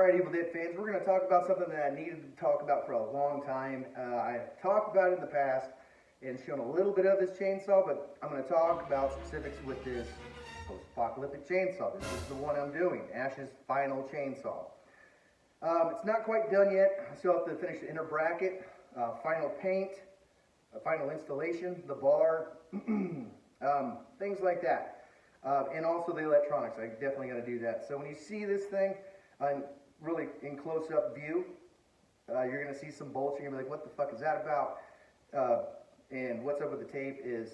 Alright, Evil Dead fans, we're going to talk about something that I needed to talk about for a long time. I've talked about it in the past and shown a little bit of this chainsaw, but I'm going to talk about specifics with this post-apocalyptic chainsaw. This is the one I'm doing, Ash's final chainsaw. It's not quite done yet. I still have to finish the inner bracket, final paint, final installation, the bar, things like that. And also the electronics. I definitely got to do that. So when you see this thing, really in close-up view, you're going to see some bolts. You're going to be like, what the fuck is that about? And what's up with the tape is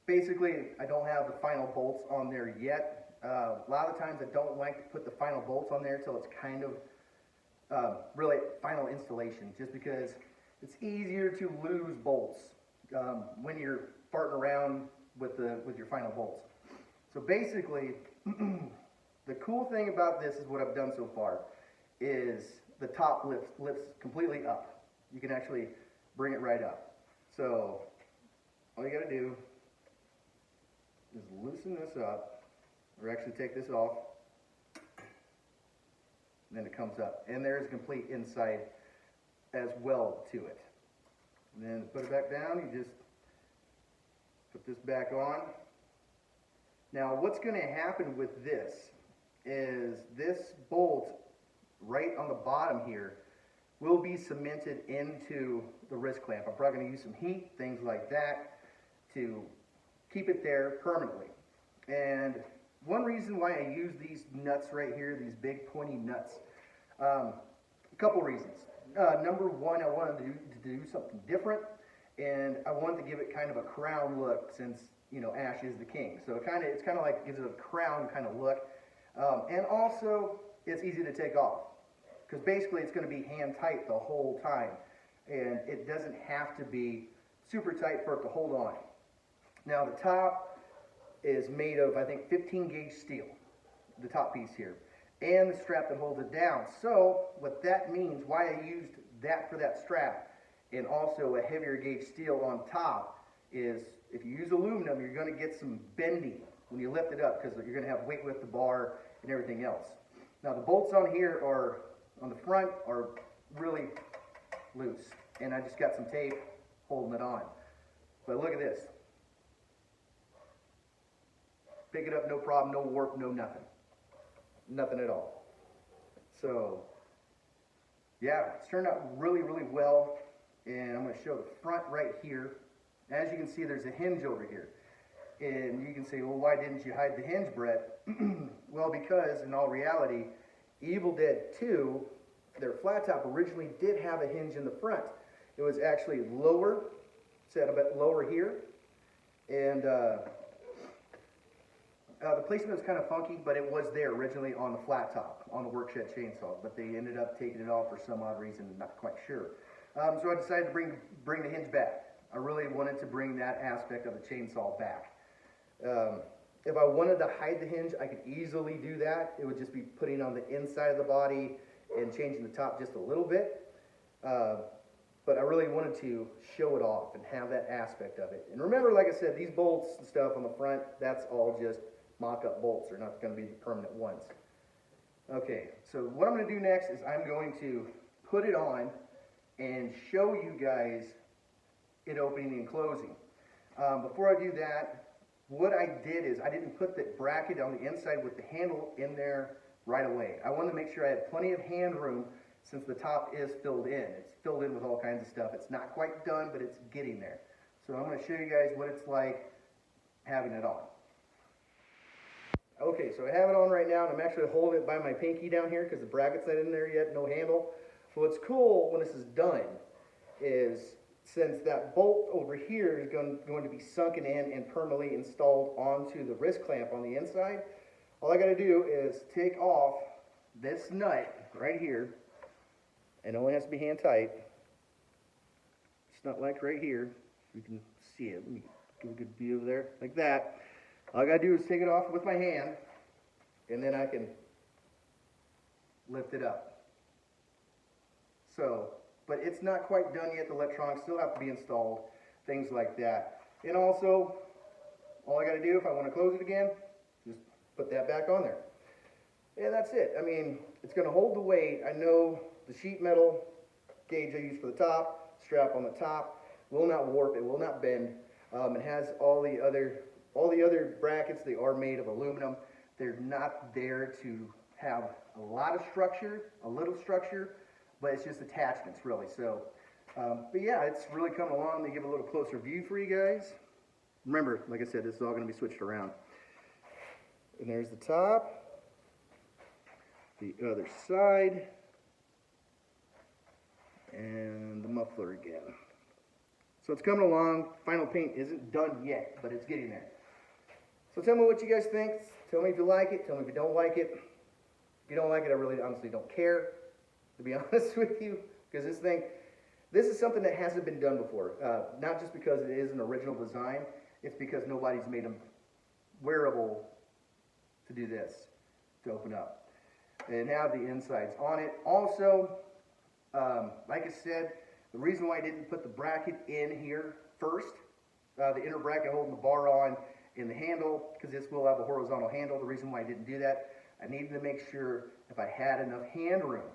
basically I don't have the final bolts on there yet. A lot of the times I don't like to put the final bolts on there until it's kind of really final installation, just because it's easier to lose bolts when you're farting around with your final bolts. So basically, the cool thing about this is what I've done so far is the top lifts completely up. You can actually bring it right up. So all you got to do is loosen this up, or actually take this off, and then it comes up. And there's a complete inside as well to it. And then put it back down, you just put this back on. Now what's going to happen with this is this bolt right on the bottom here will be cemented into the wrist clamp. I'm probably going to use some heat, things like that, to keep it there permanently. And one reason why I use these nuts right here, these big pointy nuts, a couple reasons. Number one, I wanted to do something different, and I wanted to give it kind of a crown look, since Ash is the king. So it's kind of like gives it a crown kind of look. And also, it's easy to take off, because basically it's going to be hand tight the whole time, and it doesn't have to be super tight for it to hold on. Now the top is made of, I think, 15 gauge steel, the top piece here, and the strap that holds it down. So what that means, why I used that for that strap, and also a heavier gauge steel on top, is if you use aluminum, you're going to get some bending when you lift it up, because you're going to have weight with the bar and everything else. Now the bolts on here on the front are really loose, and I just got some tape holding it on. But look at this. Pick it up, no problem, no warp, no nothing. Nothing at all. So yeah, it's turned out really, really well. And I'm going to show the front right here. As you can see, there's a hinge over here. And you can say, well, why didn't you hide the hinge, Brett? Well, because in all reality, Evil Dead 2, their flat top originally did have a hinge in the front. It was actually lower, set a bit lower here. And the placement was kind of funky, but it was there originally on the flat top, on the workshed chainsaw. But they ended up taking it off for some odd reason, not quite sure. So I decided to bring the hinge back. I really wanted to bring that aspect of the chainsaw back. If I wanted to hide the hinge, I could easily do that. It would just be putting on the inside of the body and changing the top just a little bit. But I really wanted to show it off and have that aspect of it. And remember, like I said, these bolts and stuff on the front, that's all just mock-up bolts. They're not going to be the permanent ones. Okay, so what I'm going to do next is I'm going to put it on and show you guys it opening and closing. Before I do that, what I did is I didn't put the bracket on the inside with the handle in there right away. I wanted to make sure I had plenty of hand room, since the top is filled in. It's filled in with all kinds of stuff. It's not quite done, but it's getting there. So I'm going to show you guys what it's like having it on. Okay, so I have it on right now, and I'm actually holding it by my pinky down here because the bracket's not in there yet, no handle. So what's cool when this is done is, since that bolt over here is going to be sunken in and permanently installed onto the wrist clamp on the inside, all I got to do is take off this nut right here, and it only has to be hand tight. It's not like right here. You can see it. Let me give a good view of there, like that. All I got to do is take it off with my hand, and then I can lift it up. So, but it's not quite done yet. The electronics still have to be installed, things like that. And also, all I got to do if I want to close it again, just put that back on there. And that's it. I mean, it's going to hold the weight. I know the sheet metal gauge I use for the top, strap on the top, will not warp, it will not bend. It has all the other brackets. They are made of aluminum. They're not there to have a lot of structure, a little structure, but it's just attachments really. So, but yeah, it's really coming along. They give a little closer view for you guys. Remember, like I said, this is all going to be switched around. And there's the top, the other side, and the muffler again. So it's coming along. Final paint isn't done yet, but it's getting there. So tell me what you guys think. Tell me if you like it. Tell me if you don't like it. If you don't like it, I really honestly don't care, to be honest with you, because this is something that hasn't been done before. Not just because it is an original design, it's because nobody's made them wearable to do this, to open up. And have the insides on it. Also, like I said, the reason why I didn't put the bracket in here first, the inner bracket holding the bar on in the handle, because this will have a horizontal handle. The reason why I didn't do that, I needed to make sure if I had enough hand room,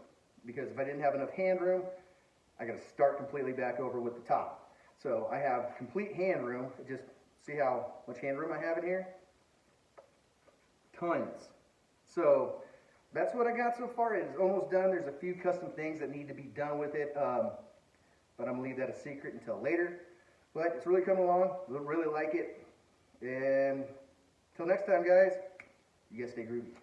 because if I didn't have enough hand room, I got to start completely back over with the top. So I have complete hand room. Just see how much hand room I have in here? Tons. So that's what I got so far. It's almost done. There's a few custom things that need to be done with it, but I'm going to leave that a secret until later. But it's really coming along. I really like it. And until next time, guys, you guys stay groovy.